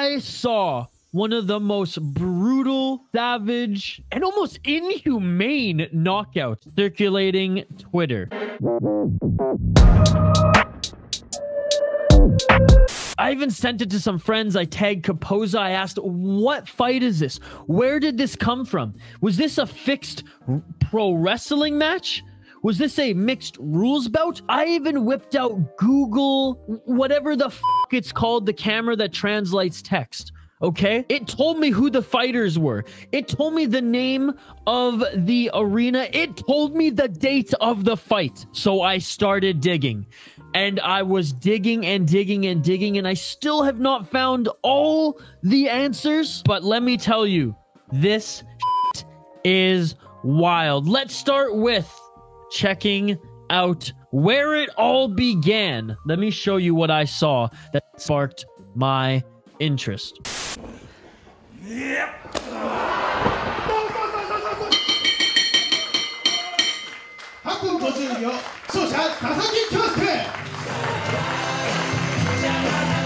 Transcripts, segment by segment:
I saw one of the most brutal, savage, and almost inhumane knockouts circulating Twitter. I even sent it to some friends. I tagged Kapoza. I asked, what fight is this? Where did this come from? Was this a fixed pro wrestling match? Was this a mixed rules bout? I even whipped out Google, whatever the f it's called, the camera that translates text. Okay? It told me who the fighters were. It told me the name of the arena. It told me the date of the fight. So I started digging. And I was digging and digging and digging, and I still have not found all the answers. But let me tell you, this shit is wild. Let's start with checking out where it all began. Let me show you what I saw that sparked my interest. Yep.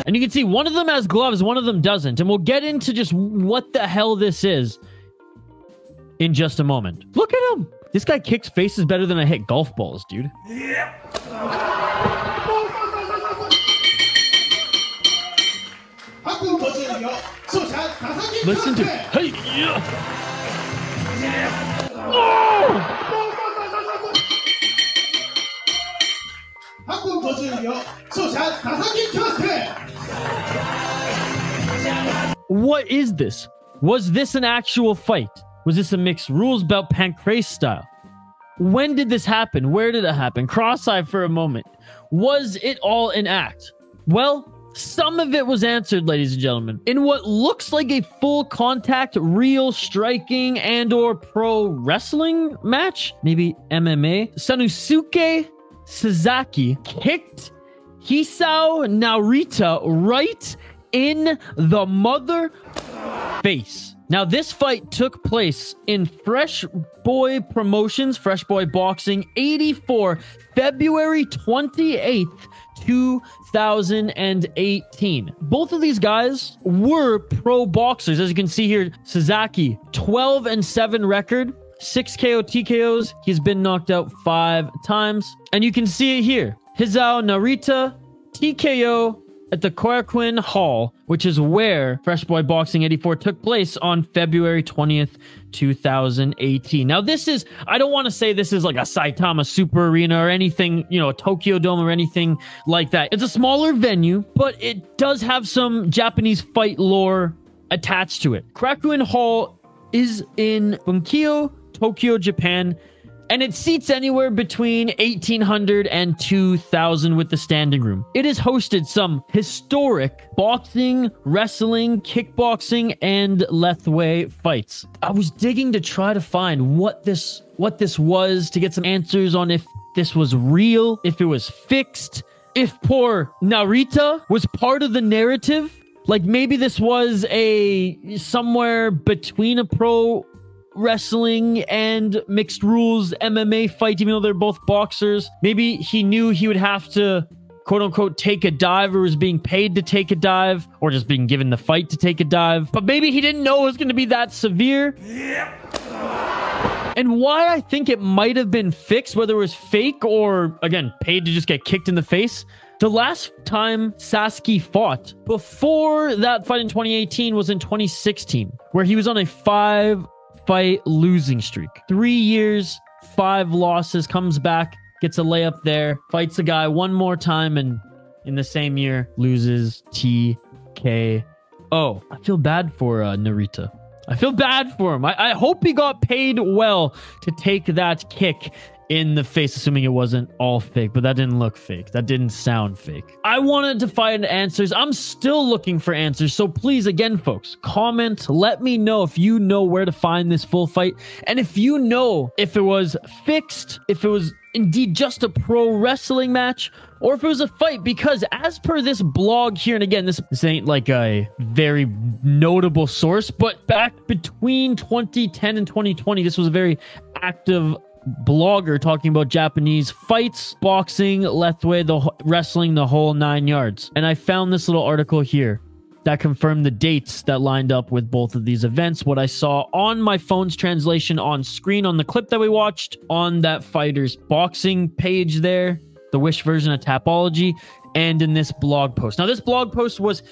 And you can see one of them has gloves, one of them doesn't. And we'll get into just what the hell this is in just a moment. Look at him. This guy kicks faces better than I hit golf balls, dude. Yep. Listen to it. Hey, yeah. Oh! What is this? Was this an actual fight? Was this a mixed rules bout pancrase style? When did this happen? Where did it happen? Cross-eye for a moment. Was it all an act? Well, some of it was answered, ladies and gentlemen, in what looks like a full contact, real striking and or pro wrestling match. Maybe MMA. Sanosuke Sasaki kicked Hisao Narita right in the mother face. Now, this fight took place in Fresh Boy Promotions, Fresh Boy Boxing, 84, February 28th, 2018. Both of these guys were pro boxers. As you can see here, Sasaki, 12-7 record, 6 KO TKOs. He's been knocked out 5 times. And you can see it here. Hisao Narita, TKO at the Korakuen Hall, which is where Fresh Boy Boxing 84 took place on February 20th, 2018. Now, this is, I don't want to say this is like a Saitama Super Arena or anything, you know, a Tokyo Dome or anything like that. It's a smaller venue, but it does have some Japanese fight lore attached to it. Korakuen Hall is in Bunkyo, Tokyo, Japan, and it seats anywhere between 1,800 and 2,000 with the standing room. It has hosted some historic boxing, wrestling, kickboxing, and Lethwei fights. I was digging to try to find what this was, to get some answers on if this was real, if it was fixed, if poor Narita was part of the narrative. Like maybe this was a somewhere between a pro wrestling and mixed rules MMA fight, even though they're both boxers. Maybe he knew he would have to quote unquote take a dive, or was being paid to take a dive, or just being given the fight to take a dive. But maybe he didn't know it was going to be that severe. Yep. And why I think it might have been fixed, whether it was fake or, again, paid to just get kicked in the face. The last time Sasuke fought before that fight in 2018 was in 2016, where he was on a 5-fight losing streak. 3 years, 5 losses, comes back, gets a layup there, fights a guy one more time, and in the same year, loses TKO. I feel bad for Narita. I feel bad for him. I hope he got paid well to take that kick in the face, assuming it wasn't all fake, but that didn't look fake. That didn't sound fake. I wanted to find answers. I'm still looking for answers. So please, again, folks, comment. Let me know if you know where to find this full fight. And if you know if it was fixed, if it was indeed just a pro wrestling match, or if it was a fight, because as per this blog here, and again, this ain't like a very notable source, but back between 2010 and 2020, this was a very active blogger talking about Japanese fights, boxing, Lethwei, the wrestling, the whole 9 yards. And I found this little article here. that confirmed the dates that lined up with both of these events. What I saw on my phone's translation on screen on the clip that we watched on that fighter's boxing page there, the Wish version of Tapology, and in this blog post. Now, this blog post was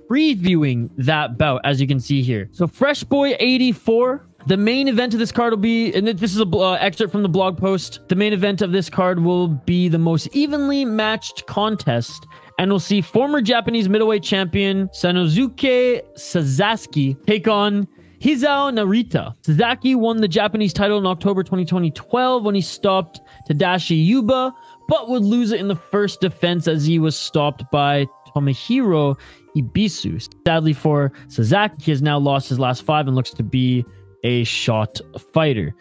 previewing that bout, as you can see here. So Fresh Boy 84, the main event of this card will be, and this is a excerpt from the blog post, the main event of this card will be the most evenly matched contest, and we'll see former Japanese middleweight champion Sanosuke Sasaki take on Hisao Narita. Sasaki won the Japanese title in October 2012 when he stopped Tadashi Yuba, but would lose it in the first defense as he was stopped by Tomohiro Ibisu. Sadly for Sasaki, he has now lost his last 5 and looks to be a shot fighter.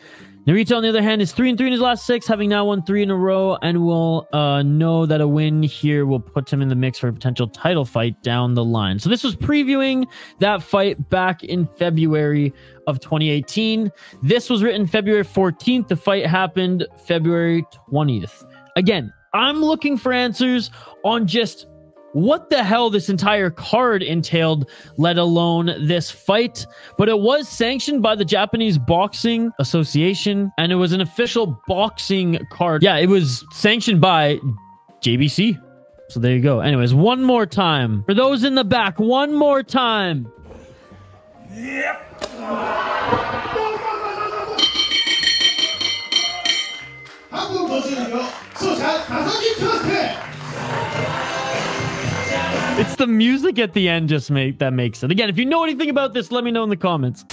Narita, on the other hand, is 3-3 in his last 6, having now won 3 in a row, and will know that a win here will put him in the mix for a potential title fight down the line. So this was previewing that fight back in February of 2018. This was written February 14th. The fight happened February 20th. Again, I'm looking for answers on just what the hell this entire card entailed, let alone this fight. But it was sanctioned by the Japanese Boxing Association, and it was an official boxing card. Yeah, it was sanctioned by JBC. So there you go. Anyways, one more time. For those in the back, one more time. Yep. It's the music at the end that makes it. Again, if you know anything about this, let me know in the comments.